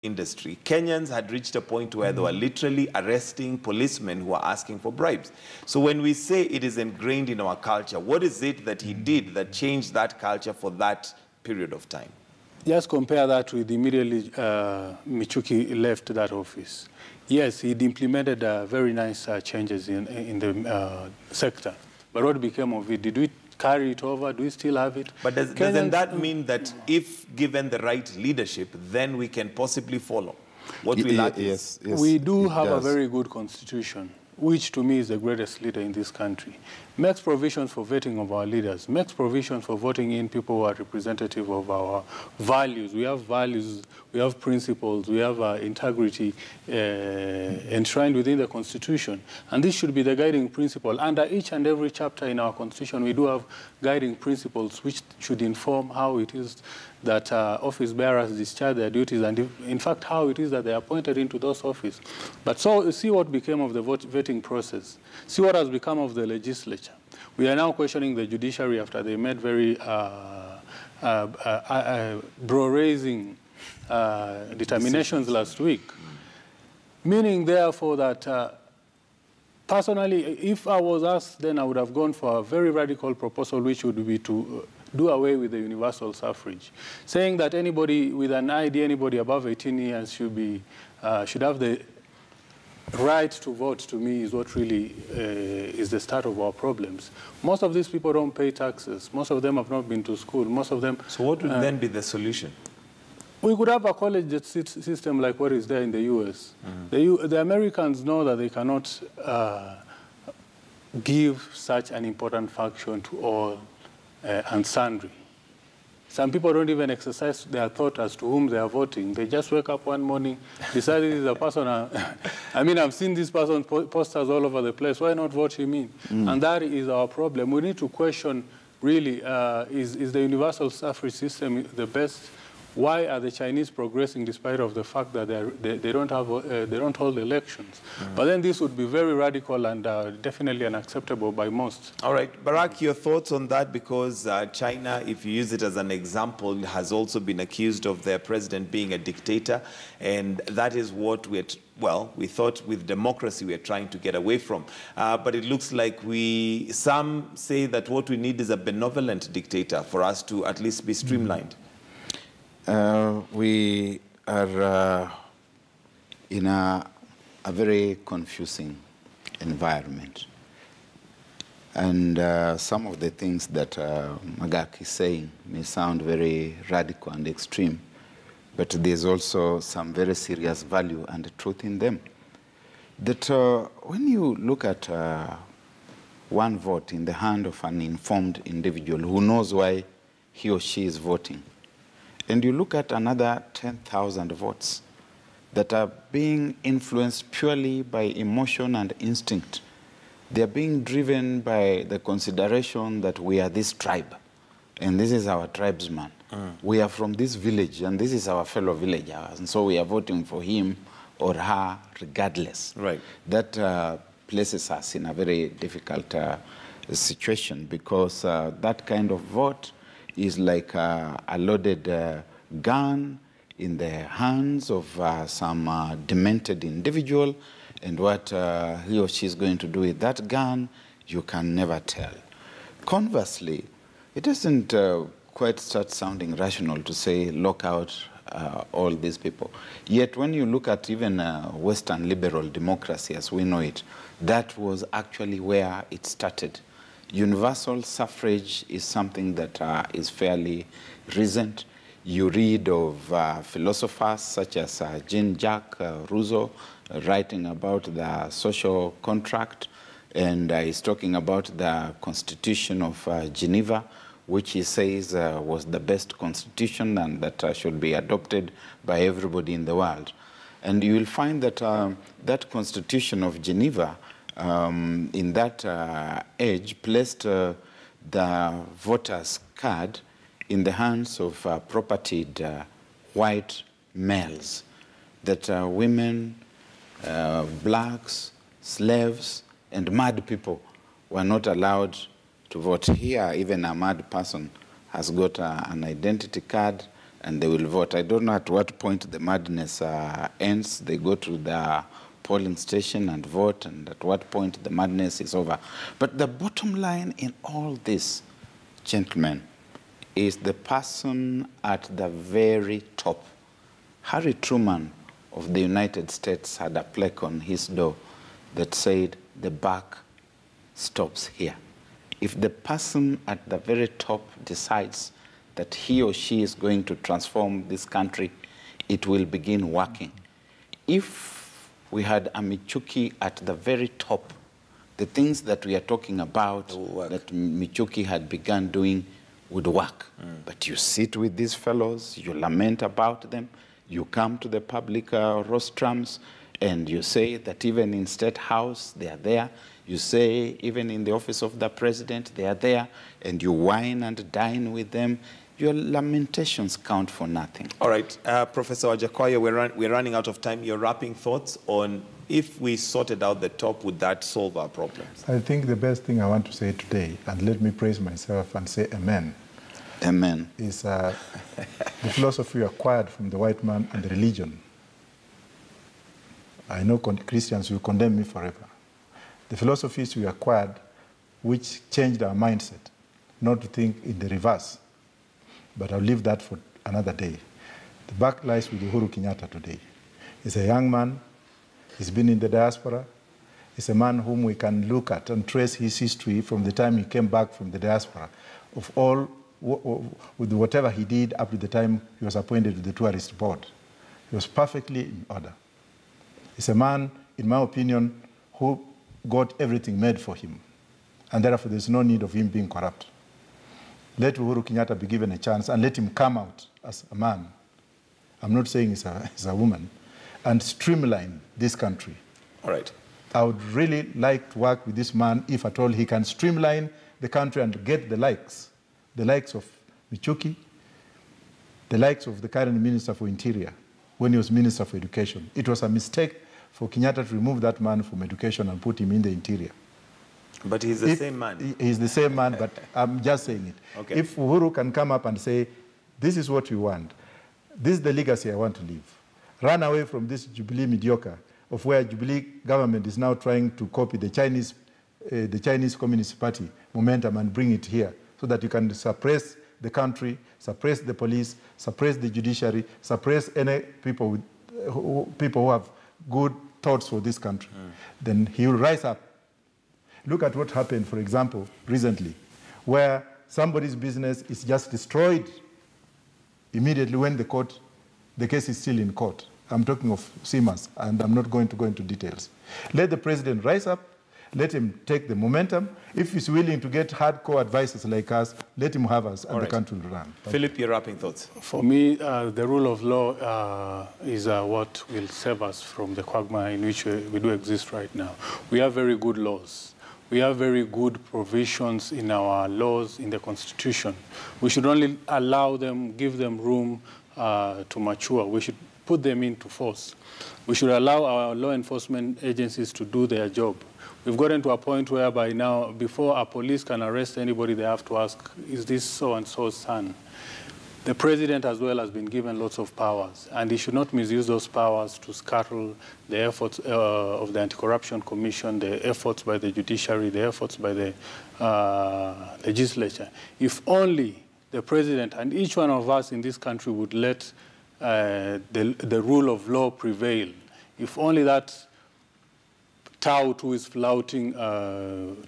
industry, Kenyans had reached a point where they were literally arresting policemen who were asking for bribes. So when we say it is ingrained in our culture, what is it that he did that changed that culture for that period of time? Just compare that with immediately Michuki left that office. Yes, he'd implemented very nice changes in the sector. But what became of it? Did we carry it over? Do we still have it? But doesn't that mean that if given the right leadership, then we can possibly follow what we lack? Yes, we do have a very good constitution, which to me is the greatest leader in this country. Makes provisions for vetting of our leaders, makes provisions for voting in people who are representative of our values. We have values, we have principles, we have integrity enshrined within the Constitution. And this should be the guiding principle. Under each and every chapter in our Constitution, we do have guiding principles which should inform how it is that office bearers discharge their duties and, in fact, how it is that they are appointed into those offices. But so see what became of the vetting process. See what has become of the legislature. We are now questioning the judiciary after they made very bro-raising determinations last week. Meaning, therefore, that personally, if I was asked, then I would have gone for a very radical proposal, which would be to do away with the universal suffrage, saying that anybody with an ID, anybody above 18 years should have the right to vote. To me, is what really is the start of our problems. Most of these people don't pay taxes. Most of them have not been to school. Most of them. So what would then be the solution? We could have a college system like what is there in the U.S. The Americans know that they cannot give such an important function to all and sundry. Some people don't even exercise their thought as to whom they are voting. They just wake up one morning, decide this is a person. I mean, I've seen this person posters all over the place. Why not vote him in? And that is our problem. We need to question, really, is the universal suffrage system the best? Why are the Chinese progressing despite of the fact that they don't hold elections? But then this would be very radical and definitely unacceptable by most. All right, Barack, your thoughts on that? Because China, if you use it as an example, has also been accused of their president being a dictator, and that is what we thought with democracy we're trying to get away from. But it looks like some say that what we need is a benevolent dictator for us to at least be streamlined. We are in a very confusing environment. And some of the things that Magak is saying may sound very radical and extreme, but there's also some very serious value and truth in them. That when you look at one vote in the hand of an informed individual who knows why he or she is voting, and you look at another 10,000 votes that are being influenced purely by emotion and instinct. They are being driven by the consideration that we are this tribe, and this is our tribesman. We are from this village, and this is our fellow villager, and so we are voting for him or her regardless. Right. That places us in a very difficult situation, because that kind of vote is like a loaded gun in the hands of some demented individual, and what he or she is going to do with that gun, you can never tell. Conversely, it doesn't quite start sounding rational to say, lock out all these people. Yet when you look at even Western liberal democracy as we know it, that was actually where it started. Universal suffrage is something that is fairly recent. You read of philosophers such as Jean-Jacques Rousseau writing about the social contract, and he's talking about the Constitution of Geneva, which he says was the best constitution and that should be adopted by everybody in the world. And you will find that that Constitution of Geneva in that age placed the voter's card in the hands of propertied white males, that women, blacks, slaves, and mad people were not allowed to vote. Here, even a mad person has got an identity card and they will vote. I don't know at what point the madness ends. They go to the polling station and vote, and at what point the madness is over. But the bottom line in all this, gentlemen, is the person at the very top. Harry Truman of the United States had a plaque on his door that said, "The buck stops here." If the person at the very top decides that he or she is going to transform this country, it will begin working. If we had a Michuki at the very top, the things that we are talking about that Michuki had begun doing would work. But you sit with these fellows, you lament about them, you come to the public rostrums, and you say that even in State House, they are there. You say even in the office of the president, they are there, and you wine and dine with them. Your lamentations count for nothing. All right, Professor Wajakoya, we're running out of time. Your wrapping thoughts on if we sorted out the top, would that solve our problems? I think the best thing I want to say today, and let me praise myself and say amen. Amen. Is the philosophy acquired from the white man and the religion. I know Christians will condemn me forever. The philosophies we acquired which changed our mindset, not to think in the reverse. But I'll leave that for another day. The back lies with Uhuru Kenyatta today. He's a young man. He's been in the diaspora. He's a man whom we can look at and trace his history from the time he came back from the diaspora, of all, with whatever he did up to the time he was appointed to the tourist board. He was perfectly in order. He's a man, in my opinion, who got everything made for him. And therefore, there's no need of him being corrupt. Let Uhuru Kenyatta be given a chance and let him come out as a man. I'm not saying he's a woman. And streamline this country. All right. I would really like to work with this man if at all he can streamline the country and get the likes of Michuki, the likes of the current Minister for Interior when he was Minister for Education. It was a mistake for Kenyatta to remove that man from education and put him in the Interior. But he's the same man. He's the same man, but I'm just saying it. Okay. If Uhuru can come up and say, this is what we want, this is the legacy I want to leave, run away from this Jubilee mediocre of where Jubilee government is now trying to copy the Chinese Communist Party momentum and bring it here so that you can suppress the country, suppress the police, suppress the judiciary, suppress any people who have good thoughts for this country. Then he will rise up. Look at what happened, for example, recently, where somebody's business is just destroyed immediately when the case is still in court. I'm talking of Siemens, and I'm not going to go into details. Let the president rise up. Let him take the momentum. If he's willing to get hardcore advisors like us, let him have us, and the country will run. Philip, your wrapping thoughts? For me, the rule of law is what will save us from the quagmire in which we do exist right now. We have very good laws. We have very good provisions in our laws, in the Constitution. We should only allow them, give them room to mature. We should put them into force. We should allow our law enforcement agencies to do their job. We've gotten to a point whereby now, before a police can arrest anybody, they have to ask, is this so-and-so's son? The president as well has been given lots of powers, and he should not misuse those powers to scuttle the efforts of the Anti-Corruption Commission, the efforts by the judiciary, the efforts by the legislature. If only the president and each one of us in this country would let the rule of law prevail, if only that tout who is flouting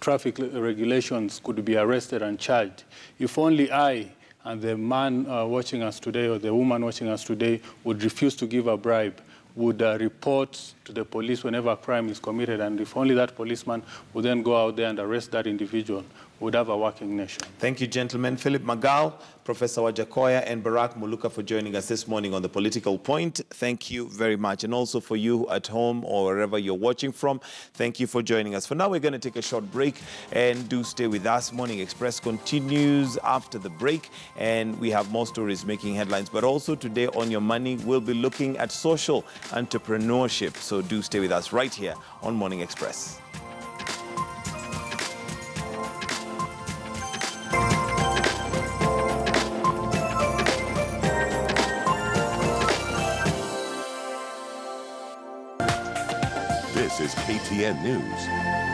traffic regulations could be arrested and charged, if only I and the man watching us today or the woman watching us today would refuse to give a bribe, would report to the police whenever a crime is committed, and if only that policeman would then go out there and arrest that individual, we would have a working nation. Thank you, gentlemen. Philip Magal, Professor Wajakoya, and Barack Muluka for joining us this morning on The Political Point. Thank you very much. And also for you at home or wherever you're watching from, thank you for joining us. For now, we're going to take a short break, and do stay with us. Morning Express continues after the break, and we have more stories making headlines. But also today on Your Money, we'll be looking at social entrepreneurship. So do stay with us right here on Morning Express. This is KTN News.